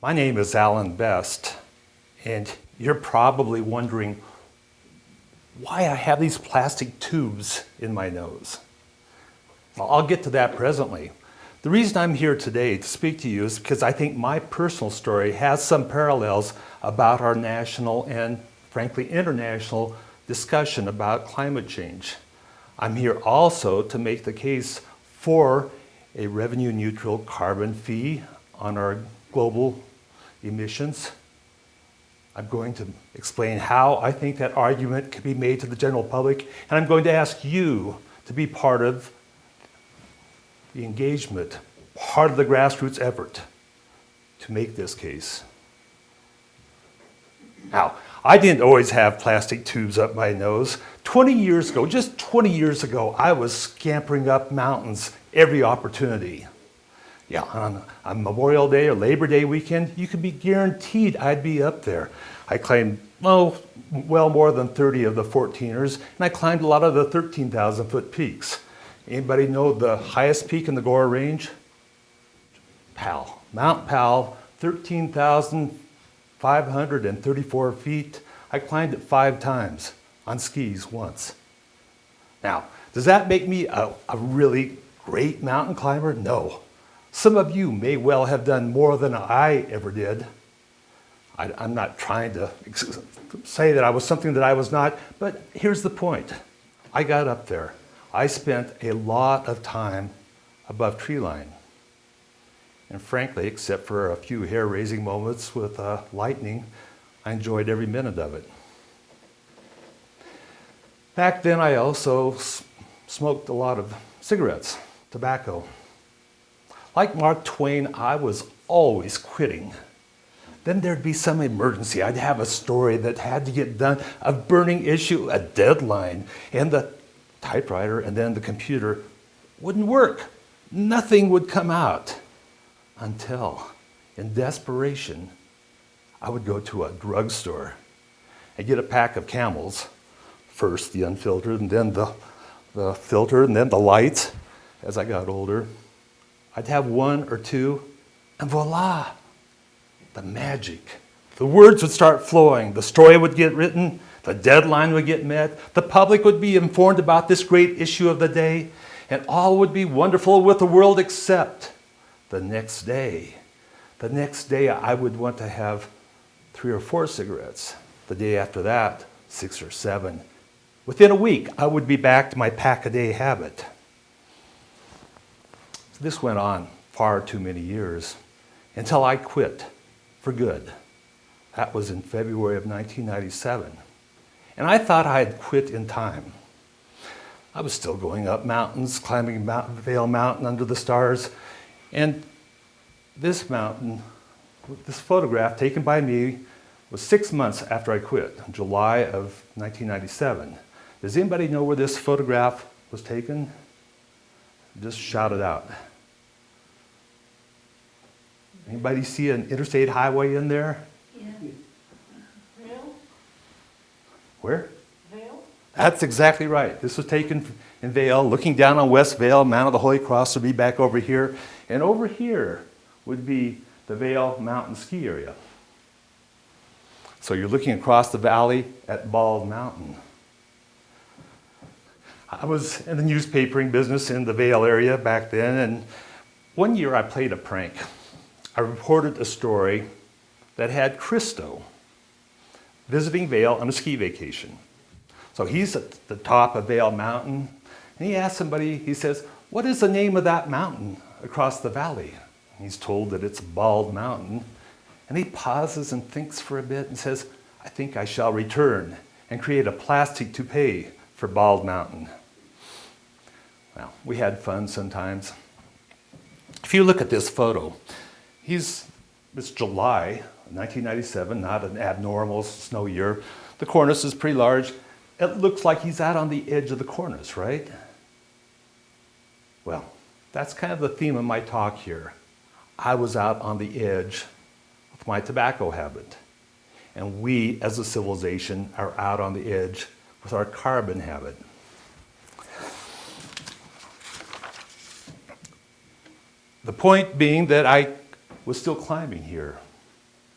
My name is Alan Best, and you're probably wondering why I have these plastic tubes in my nose. Well, I'll get to that presently. The reason I'm here today to speak to you is because I think my personal story has some parallels about our national and, frankly, international discussion about climate change. I'm here also to make the case for a revenue-neutral carbon fee on our global emissions. I'm going to explain how I think that argument can be made to the general public, and I'm going to ask you to be part of the engagement, part of the grassroots effort to make this case. Now, I didn't always have plastic tubes up my nose. 20 years ago, just 20 years ago, I was scampering up mountains every opportunity. Yeah, on Memorial Day or Labor Day weekend, you could be guaranteed I'd be up there. I climbed, well more than 30 of the 14ers, and I climbed a lot of the 13,000-foot peaks. Anybody know the highest peak in the Gore Range? Powell, Mount Powell, 13,534 feet. I climbed it 5 times on skis once. Now, does that make me a really great mountain climber? No. Some of you may well have done more than I ever did. I'm not trying to say that I was something that I was not, but here's the point. I got up there. I spent a lot of time above tree line. And frankly, except for a few hair-raising moments with lightning, I enjoyed every minute of it. Back then, I also smoked a lot of cigarettes, tobacco. Like Mark Twain, I was always quitting. Then there'd be some emergency. I'd have a story that had to get done, a burning issue, a deadline, and the typewriter and then the computer wouldn't work. Nothing would come out until, in desperation, I would go to a drugstore and get a pack of Camels. First the unfiltered, and then the filtered, and then the lights as I got older. I'd have 1 or 2, and voila, the magic. The words would start flowing, the story would get written, the deadline would get met, the public would be informed about this great issue of the day, and all would be wonderful with the world except the next day. The next day I would want to have 3 or 4 cigarettes. The day after that, 6 or 7. Within a week, I would be back to my pack-a-day habit. This went on far too many years until I quit for good. That was in February of 1997. And I thought I had quit in time. I was still going up mountains, climbing Vail Mountain under the stars. And this mountain, this photograph taken by me, was 6 months after I quit, in July of 1997. Does anybody know where this photograph was taken? Just shout it out. Anybody see an interstate highway in there? Yeah. Vail? Where? Vail? That's exactly right. This was taken in Vail, looking down on West Vail. Mount of the Holy Cross would be back over here. And over here would be the Vail Mountain ski area. So you're looking across the valley at Bald Mountain. I was in the newspapering business in the Vail area back then, and one year I played a prank. I reported a story that had Christo visiting Vail on a ski vacation. So he's at the top of Vail Mountain, and he asked somebody, he says, "What is the name of that mountain across the valley?" And he's told that it's Bald Mountain, and he pauses and thinks for a bit and says, "I think I shall return and create a plastic toupee for Bald Mountain." Well, we had fun sometimes. If you look at this photo, it's July 1997, not an abnormal snow year. The cornice is pretty large. It looks like he's out on the edge of the cornice, right? Well, that's kind of the theme of my talk here. I was out on the edge with my tobacco habit. And we, as a civilization, are out on the edge with our carbon habit. The point being that I was still climbing here.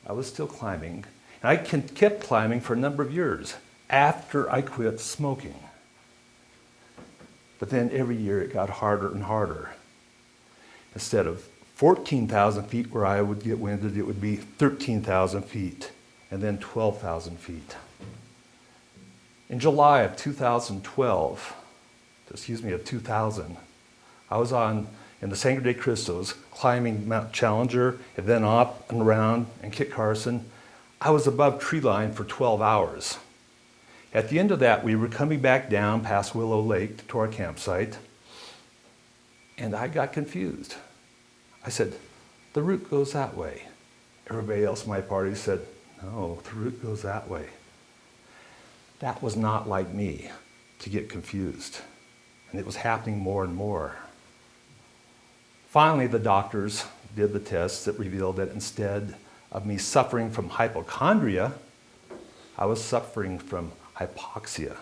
I was still climbing. And I kept climbing for a number of years after I quit smoking. But then every year it got harder and harder. Instead of 14,000 feet where I would get winded, it would be 13,000 feet and then 12,000 feet. In July of 2000, I was in the Sangre de Cristos, climbing Mount Challenger, and then up and around and Kit Carson. I was above tree line for 12 hours. At the end of that, we were coming back down past Willow Lake to our campsite, and I got confused. I said, the route goes that way. Everybody else in my party said, no, the route goes that way. That was not like me to get confused, and it was happening more and more. Finally, the doctors did the tests that revealed that instead of me suffering from hypochondria, I was suffering from hypoxia.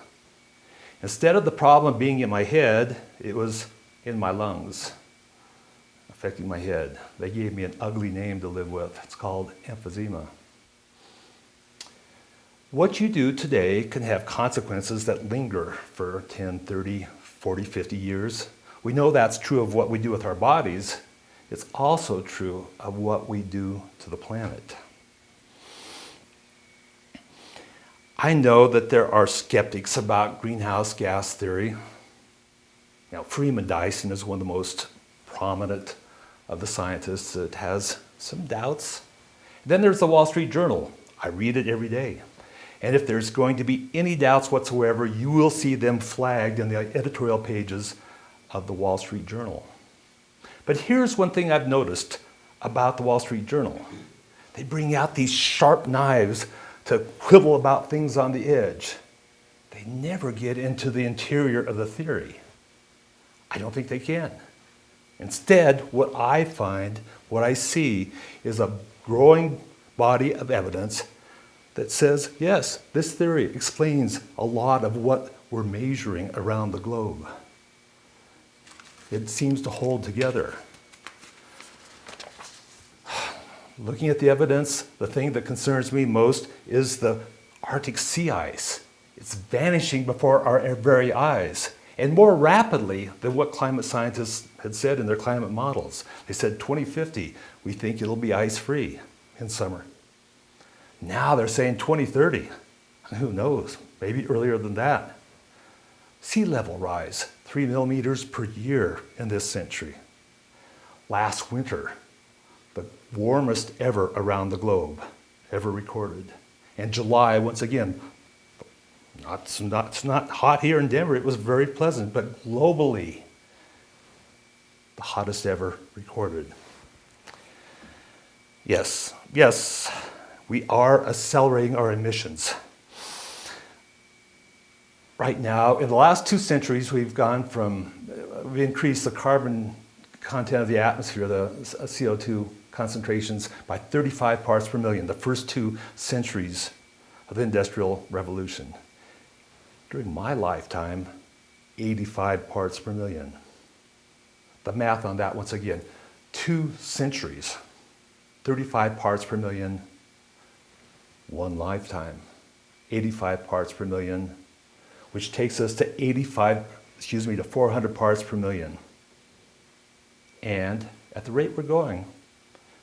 Instead of the problem being in my head, it was in my lungs, affecting my head. They gave me an ugly name to live with. It's called emphysema. What you do today can have consequences that linger for 10, 30, 40, 50 years. We know that's true of what we do with our bodies. It's also true of what we do to the planet. I know that there are skeptics about greenhouse gas theory. Freeman Dyson is one of the most prominent of the scientists that has some doubts. Then there's the Wall Street Journal. I read it every day. And if there's going to be any doubts whatsoever, you will see them flagged in the editorial pages of the Wall Street Journal. But here's one thing I've noticed about the Wall Street Journal. They bring out these sharp knives to quibble about things on the edge. They never get into the interior of the theory. I don't think they can. Instead, what I find, what I see, is a growing body of evidence that says, yes, this theory explains a lot of what we're measuring around the globe. It seems to hold together. Looking at the evidence, the thing that concerns me most is the Arctic sea ice. It's vanishing before our very eyes, and more rapidly than what climate scientists had said in their climate models. They said 2050, we think it'll be ice-free in summer. Now they're saying 2030. Who knows? Maybe earlier than that. Sea level rise, 3 millimeters per year in this century. Last winter, the warmest ever around the globe, ever recorded. And July, once again, it's not hot here in Denver, it was very pleasant, but globally, the hottest ever recorded. Yes, we are accelerating our emissions. Right now, in the last 2 centuries, we've increased the carbon content of the atmosphere, the CO2 concentrations, by 35 parts per million, the first 2 centuries of the Industrial Revolution. During my lifetime, 85 parts per million. The math on that, once again, 2 centuries, 35 parts per million, 1 lifetime, 85 parts per million, which takes us to 400 parts per million. And at the rate we're going,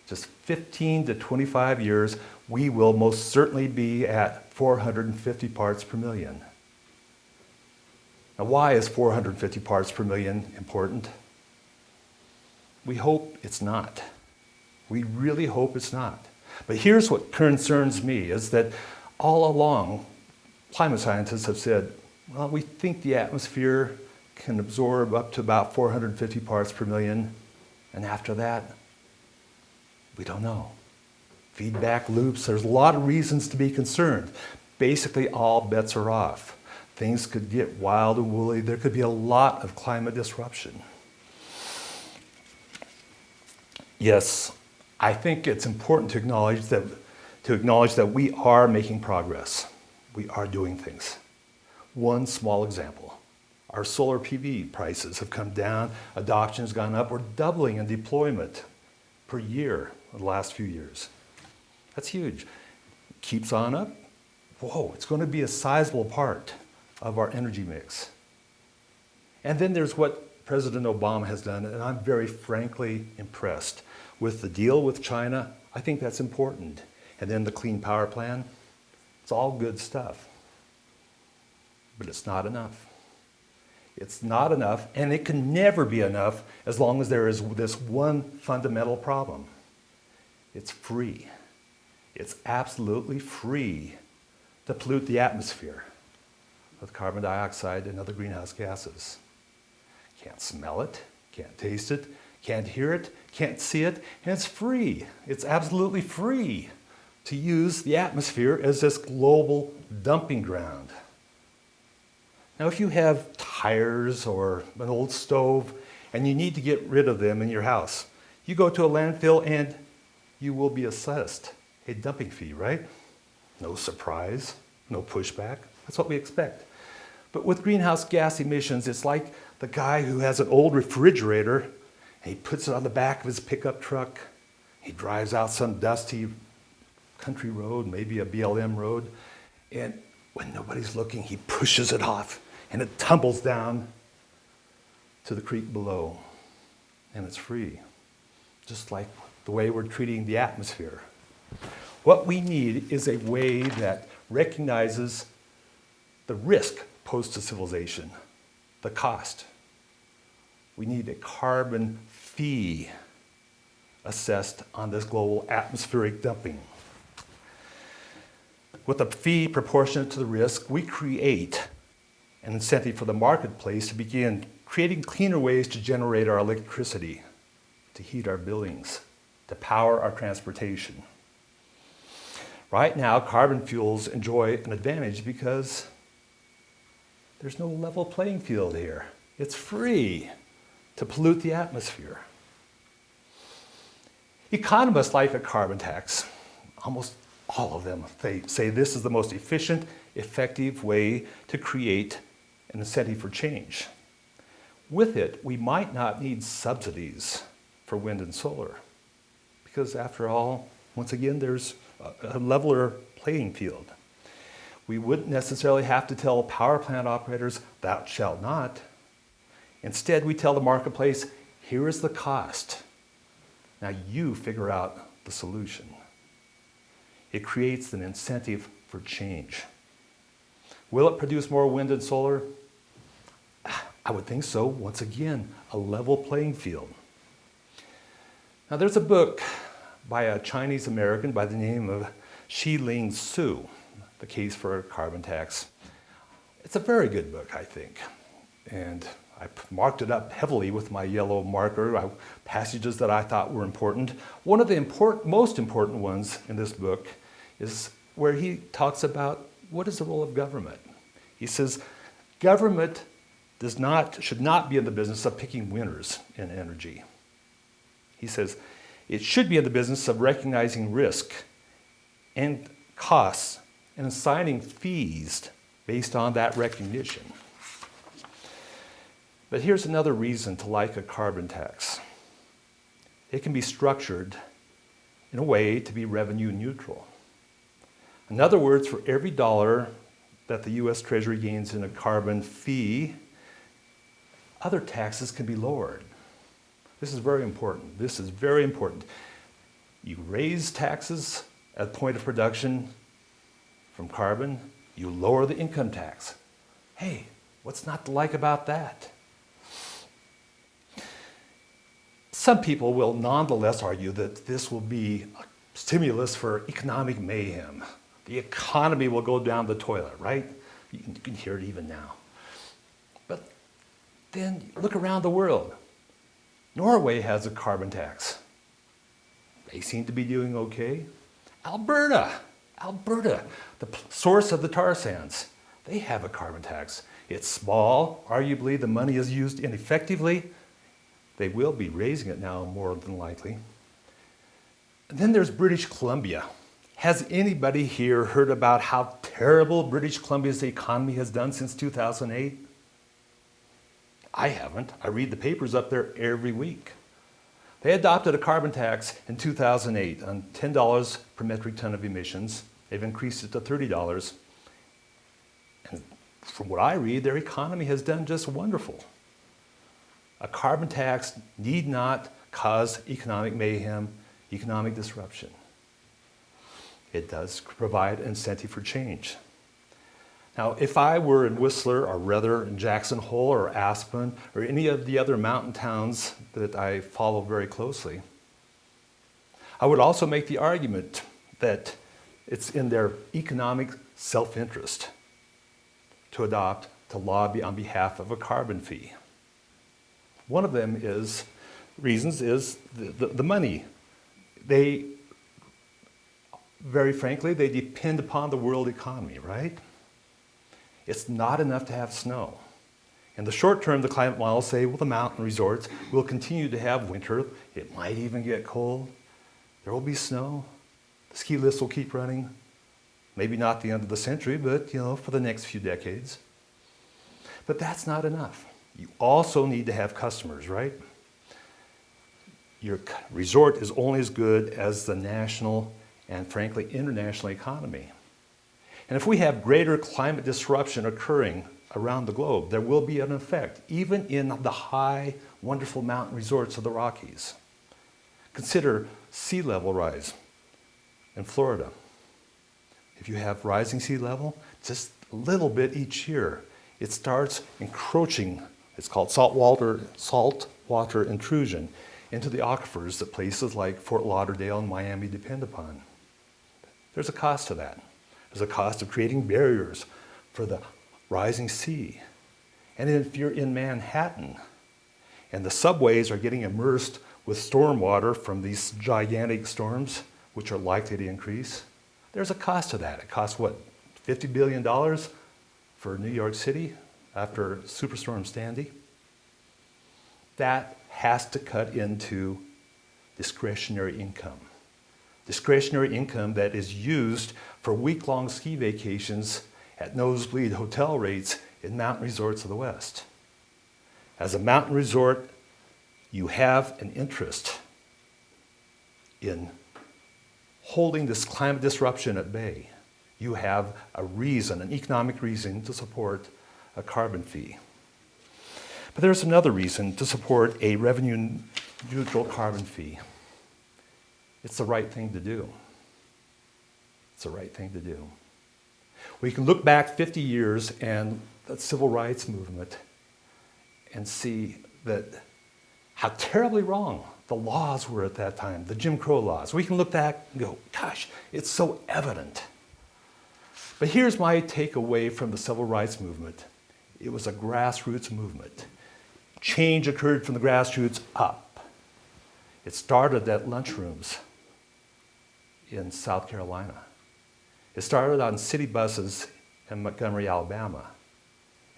just 15 to 25 years, we will most certainly be at 450 parts per million. Now, why is 450 parts per million important? We hope it's not. We really hope it's not. But here's what concerns me, is that all along, climate scientists have said, well, we think the atmosphere can absorb up to about 450 parts per million, and after that, we don't know. Feedback loops, there's a lot of reasons to be concerned. Basically, all bets are off. Things could get wild and woolly. There could be a lot of climate disruption. Yes, I think it's important to acknowledge that we are making progress. We are doing things. One small example, our solar PV prices have come down, adoption has gone up, we're doubling in deployment per year in the last few years. That's huge. Keeps on up. Whoa, it's going to be a sizable part of our energy mix. And then there's what President Obama has done, and I'm very frankly impressed with the deal with China. I think that's important. And then the Clean Power Plan. It's all good stuff. But it's not enough. It's not enough, and it can never be enough as long as there is this one fundamental problem. It's free. It's absolutely free to pollute the atmosphere with carbon dioxide and other greenhouse gases. Can't smell it, can't taste it, can't hear it, can't see it, and it's free. It's absolutely free to use the atmosphere as this global dumping ground. Now, if you have tires or an old stove and you need to get rid of them in your house, you go to a landfill and you will be assessed a dumping fee, right? No surprise, no pushback. That's what we expect. But with greenhouse gas emissions, it's like the guy who has an old refrigerator and he puts it on the back of his pickup truck. He drives out some dusty country road, maybe a BLM road, and when nobody's looking, he pushes it off and it tumbles down to the creek below, and it's free, just like the way we're treating the atmosphere. What we need is a way that recognizes the risk posed to civilization, the cost. We need a carbon fee assessed on this global atmospheric dumping. With a fee proportionate to the risk, we create an incentive for the marketplace to begin creating cleaner ways to generate our electricity, to heat our buildings, to power our transportation. Right now, carbon fuels enjoy an advantage because there's no level playing field here. It's free to pollute the atmosphere. Economists like a carbon tax. Almost all of them, they say this is the most efficient, effective way to create an incentive for change. With it, we might not need subsidies for wind and solar, because after all, once again, there's a leveler playing field. We wouldn't necessarily have to tell power plant operators, thou shalt not. Instead, we tell the marketplace, here is the cost. Now you figure out the solution. It creates an incentive for change. Will it produce more wind and solar? I would think so. Once again, a level playing field. Now there's a book by a Chinese American by the name of Shi-Ling Su, The Case for a Carbon Tax. It's a very good book, I think. And I marked it up heavily with my yellow marker, passages that I thought were important. One of the most important ones in this book is where he talks about what is the role of government. He says, government should not be in the business of picking winners in energy. He says, it should be in the business of recognizing risk and costs and assigning fees based on that recognition. But here's another reason to like a carbon tax. It can be structured in a way to be revenue neutral. In other words, for every dollar that the US Treasury gains in a carbon fee, other taxes can be lowered. This is very important. This is very important. You raise taxes at the point of production from carbon, you lower the income tax. Hey, what's not to like about that? Some people will nonetheless argue that this will be a stimulus for economic mayhem. The economy will go down the toilet, right? You can hear it even now. But then look around the world. Norway has a carbon tax. They seem to be doing okay. Alberta, the source of the tar sands, they have a carbon tax. It's small. Arguably, the money is used ineffectively. They will be raising it now, more than likely. And then there's British Columbia. Has anybody here heard about how terrible British Columbia's economy has done since 2008? I haven't. I read the papers up there every week. They adopted a carbon tax in 2008 on $10 per metric ton of emissions. They've increased it to $30. And from what I read, their economy has done just wonderful. A carbon tax need not cause economic mayhem, economic disruption. It does provide incentive for change. Now, if I were in Whistler, or rather in Jackson Hole or Aspen, or any of the other mountain towns that I follow very closely, I would also make the argument that it's in their economic self-interest to lobby on behalf of a carbon fee. One of them is the money. Very frankly, they depend upon the world economy, right? It's not enough to have snow. In the short term, the climate models say, well, the mountain resorts will continue to have winter. It might even get cold. There will be snow. The ski lifts will keep running. Maybe not the end of the century, but for the next few decades. But that's not enough. You also need to have customers, right? Your resort is only as good as the national and frankly international economy. And if we have greater climate disruption occurring around the globe, there will be an effect, even in the high, wonderful mountain resorts of the Rockies. Consider sea level rise in Florida. If you have rising sea level, just a little bit each year, it starts encroaching. It's called saltwater intrusion into the aquifers that places like Fort Lauderdale and Miami depend upon. There's a cost to that. There's a cost of creating barriers for the rising sea. And if you're in Manhattan and the subways are getting immersed with stormwater from these gigantic storms, which are likely to increase, there's a cost to that. It costs what, $50 billion for New York City after Superstorm Sandy? That has to cut into discretionary income. Discretionary income that is used for week-long ski vacations at nosebleed hotel rates in mountain resorts of the West. As a mountain resort, you have an interest in holding this climate disruption at bay. You have a reason, an economic reason to support a carbon fee. But there's another reason to support a revenue-neutral carbon fee. It's the right thing to do. It's the right thing to do. We can look back 50 years and the civil rights movement and see that how terribly wrong the laws were at that time, the Jim Crow laws. We can look back and go, gosh, it's so evident. But here's my takeaway from the civil rights movement. It was a grassroots movement. Change occurred from the grassroots up. It started at lunchrooms in South Carolina. It started on city buses in Montgomery, Alabama.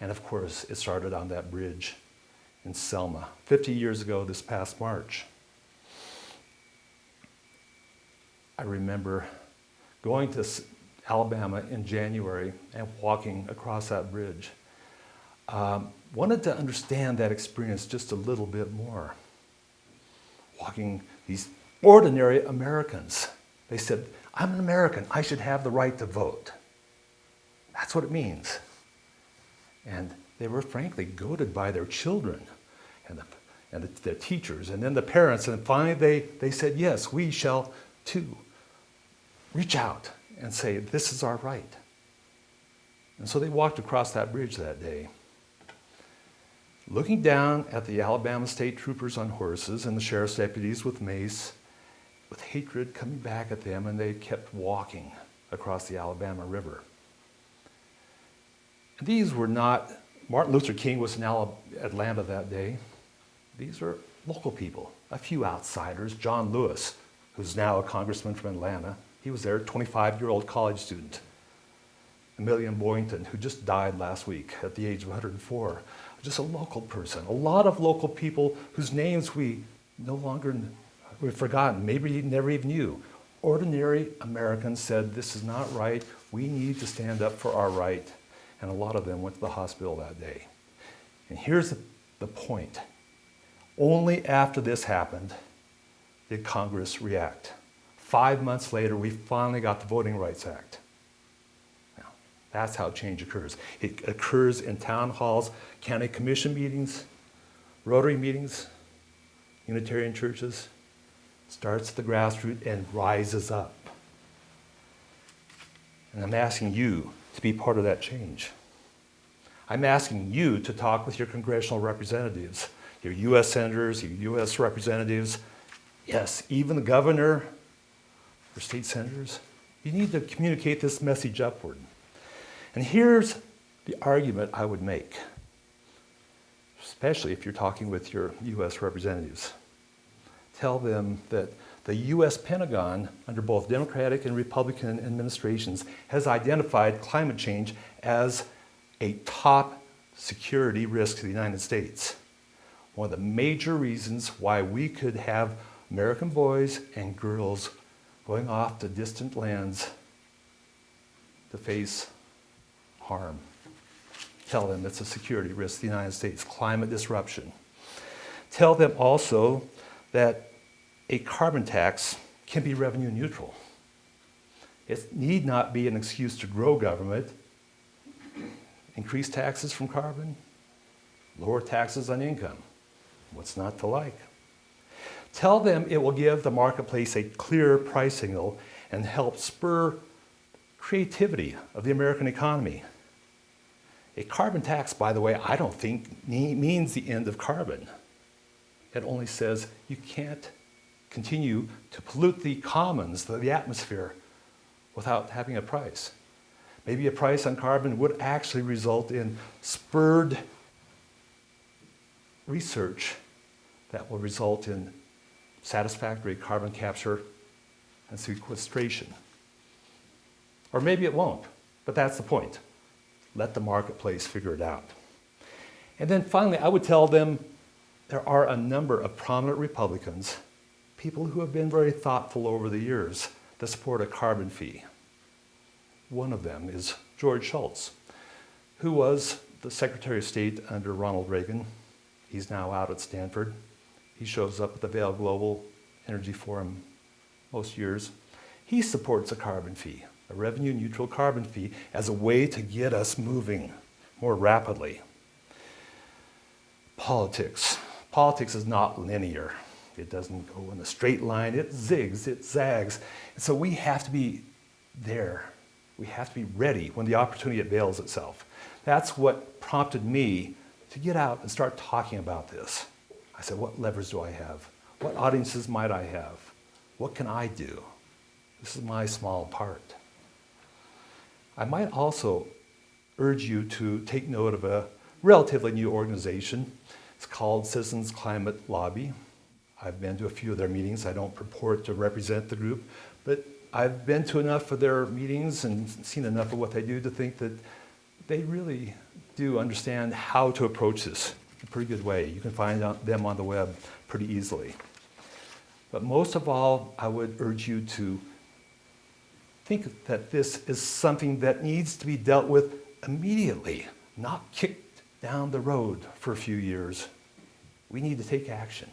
And of course, it started on that bridge in Selma 50 years ago this past March. I remember going to Alabama in January and walking across that bridge. Wanted to understand that experience just a little bit more. Walking these ordinary Americans. They said, I'm an American, I should have the right to vote. That's what it means. And they were frankly goaded by their children and their teachers and then the parents. And finally they said, yes, we shall too reach out and say, this is our right. And so they walked across that bridge that day, looking down at the Alabama state troopers on horses and the sheriff's deputies with mace, with hatred coming back at them, and they kept walking across the Alabama River. And these were not, Martin Luther King was in Atlanta that day. These were local people, a few outsiders. John Lewis, who's now a congressman from Atlanta, he was there, 25-year-old college student. Amelia Boynton, who just died last week at the age of 104. Just a local person. A lot of local people whose names we've forgotten, maybe never even knew. Ordinary Americans said, this is not right, we need to stand up for our right. And a lot of them went to the hospital that day. And here's the point. Only after this happened did Congress react. 5 months later, we finally got the Voting Rights Act. Now, that's how change occurs. It occurs in town halls, county commission meetings, Rotary meetings, Unitarian churches, starts at the grassroots and rises up. And I'm asking you to be part of that change. I'm asking you to talk with your congressional representatives, your U.S. senators, your U.S. representatives, yes, even the governor or state senators. You need to communicate this message upward. And here's the argument I would make, especially if you're talking with your U.S. representatives. Tell them that the U.S. Pentagon, under both Democratic and Republican administrations, has identified climate change as a top security risk to the United States. One of the major reasons why we could have American boys and girls going off to distant lands to face harm. Tell them it's a security risk to the United States, climate disruption. Tell them also that a carbon tax can be revenue neutral. It need not be an excuse to grow government. Increase taxes from carbon, lower taxes on income. What's not to like? Tell them it will give the marketplace a clear price signal and help spur creativity of the American economy. A carbon tax, by the way, I don't think means the end of carbon. It only says you can't continue to pollute the commons, the atmosphere, without having a price. Maybe a price on carbon would actually result in spurred research that will result in satisfactory carbon capture and sequestration. Or maybe it won't, but that's the point. Let the marketplace figure it out. And then finally, I would tell them there are a number of prominent Republicans, people who have been very thoughtful over the years, that support a carbon fee. One of them is George Shultz, who was the Secretary of State under Ronald Reagan. He's now out at Stanford. He shows up at the Vail Global Energy Forum most years. He supports a carbon fee, a revenue-neutral carbon fee, as a way to get us moving more rapidly. Politics. Politics is not linear. It doesn't go in a straight line. It zigs, it zags. And so we have to be there. We have to be ready when the opportunity avails itself. That's what prompted me to get out and start talking about this. I said, what levers do I have? What audiences might I have? What can I do? This is my small part. I might also urge you to take note of a relatively new organization. It's called Citizens Climate Lobby. I've been to a few of their meetings. I don't purport to represent the group, but I've been to enough of their meetings and seen enough of what they do to think that they really do understand how to approach this in a pretty good way. You can find them on the web pretty easily. But most of all, I would urge you to think that this is something that needs to be dealt with immediately, not kicked down the road for a few years. We need to take action.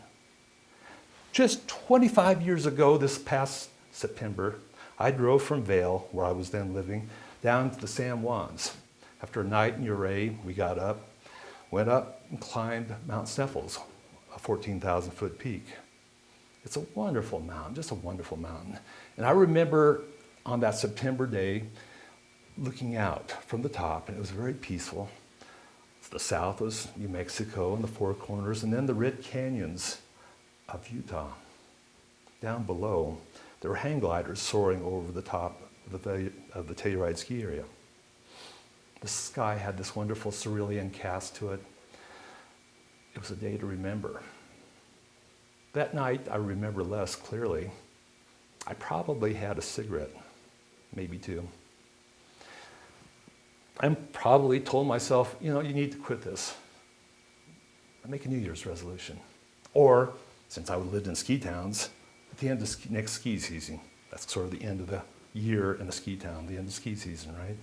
Just 25 years ago, this past September, I drove from Vail, where I was then living, down to the San Juans. After a night in Ouray, we got up, went up and climbed Mount Sneffels, a 14,000-foot peak. It's a wonderful mountain, just a wonderful mountain. And I remember on that September day, looking out from the top, and it was very peaceful. To the south was New Mexico and the Four Corners, and then the Red Canyons of Utah. Down below, there were hang gliders soaring over the top of the Telluride ski area. The sky had this wonderful cerulean cast to it. It was a day to remember. That night, I remember less clearly. I probably had a cigarette, maybe two. I probably told myself, you need to quit this. I'd make a New Year's resolution. Or, since I lived in ski towns, at the end of next ski season, that's sort of the end of the year in a ski town, the end of ski season, right?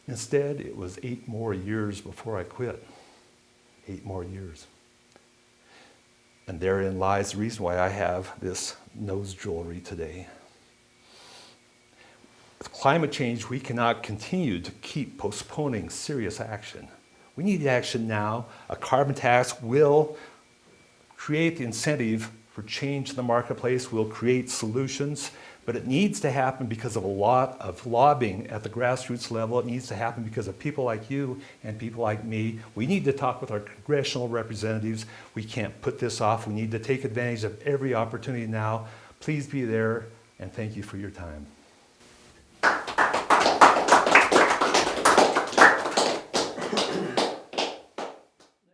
Instead, it was 8 more years before I quit. 8 more years. And therein lies the reason why I have this nose jewelry today. With climate change, we cannot continue to keep postponing serious action. We need action now. A carbon tax will create the incentive for change in the marketplace, will create solutions, but it needs to happen because of a lot of lobbying at the grassroots level. It needs to happen because of people like you and people like me. We need to talk with our congressional representatives. We can't put this off. We need to take advantage of every opportunity now. Please be there, and thank you for your time.